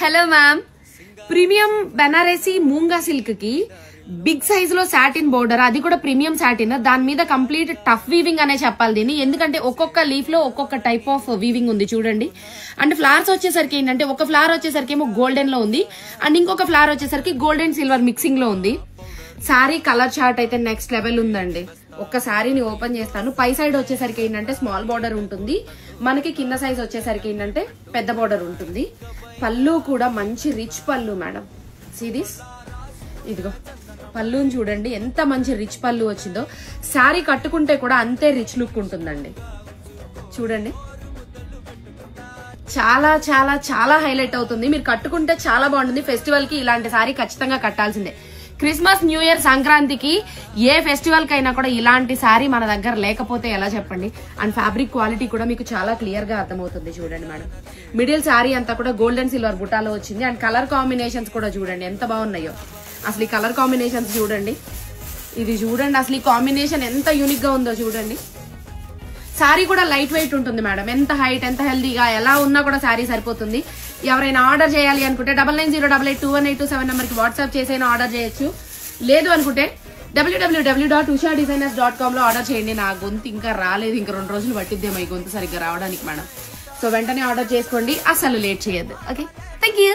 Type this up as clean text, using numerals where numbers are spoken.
Hello ma'am, premium Banarasi మూంగా silk కి big size లో satin border, అది కూడా ప్రీమియం సాటిన్. దాని మీద కంప్లీట్ టఫ్ వీవింగ్ అనే చెప్పాలి దీన్ని, ఎందుకంటే ఒక్కొక్క లీఫ్ లో ఒక్కొక్క టైప్ ఆఫ్ వీవింగ్ ఉంది చూడండి. అండ్ ఫ్లవర్స్ వచ్చేసరికి ఏంటంటే ఒక ఫ్లవర్ వచ్చేసరికి ఏమో గోల్డెన్ లో ఉంది, అండ్ ఇంకొక ఫ్లవర్ వచ్చేసరికి గోల్డ్ అండ్ సిల్వర్ మిక్సింగ్ లో ఉంది. శారీ కలర్ చార్ట్ అయితే నెక్స్ట్ లెవెల్ ఉందండి. ఒక్క శారీని ఓపెన్ చేస్తాను. పై సైడ్ వచ్చేసరికి ఏంటంటే స్మాల్ బార్డర్ ఉంటుంది, మనకి కింద సైజ్ వచ్చేసరికి ఏంటంటే పెద్ద బార్డర్ ఉంటుంది. పళ్ళు కూడా మంచి రిచ్ పళ్ళు మేడం. సీ దిస్, ఇదిగో పళ్ళుని చూడండి ఎంత మంచి రిచ్ పళ్ళు వచ్చిందో. శారీ కట్టుకుంటే కూడా అంతే రిచ్ లుక్ ఉంటుందండి. చూడండి, చాలా చాలా చాలా హైలైట్ అవుతుంది. మీరు కట్టుకుంటే చాలా బాగుంటుంది. ఫెస్టివల్ కి ఇలాంటి శారీ ఖచ్చితంగా కట్టాల్సిందే. క్రిస్మస్, న్యూ ఇయర్, సంక్రాంతికి ఏ ఫెస్టివల్ కైనా కూడా ఇలాంటి శారీ మన దగ్గర లేకపోతే ఎలా చెప్పండి. అండ్ ఫ్యాబ్రిక్ క్వాలిటీ కూడా మీకు చాలా క్లియర్ గా అర్థమవుతుంది. చూడండి మేడం, మిడిల్ శారీ అంతా కూడా గోల్డ్ అండ్ సిల్వర్ బుటాలో వచ్చింది. అండ్ కలర్ కాంబినేషన్స్ కూడా చూడండి ఎంత బాగున్నాయో. అసలు ఈ కలర్ కాంబినేషన్స్ చూడండి, ఇది చూడండి అసలు ఈ కాంబినేషన్ ఎంత యూనిక్ గా ఉందో చూడండి. శారీ కూడా లైట్ వెయిట్ ఉంటుంది మేడం. ఎంత హైట్, ఎంత హెల్దీగా ఎలా ఉన్నా కూడా శారీ సరిపోతుంది. ఎవరైనా ఆర్డర్ చేయాలి అనుకుంటే 9908821827 నెంబర్ కి వాట్సాప్ చేసైనా ఆర్డర్ చేయొచ్చు. లేదు అనుకుంటే www.ushadesigners.com లో ఆర్డర్ చేయండి. నా గొంతు ఇంకా రాలేదు, ఇంకా 2 రోజులు పట్టిద్దేమో ఈ గొంతు సరిగ్గా రావడానికి మేడం. సో వెంటనే ఆర్డర్ చేసుకోండి, అసలు లేట్ చేయొద్దు. Okay, thank you.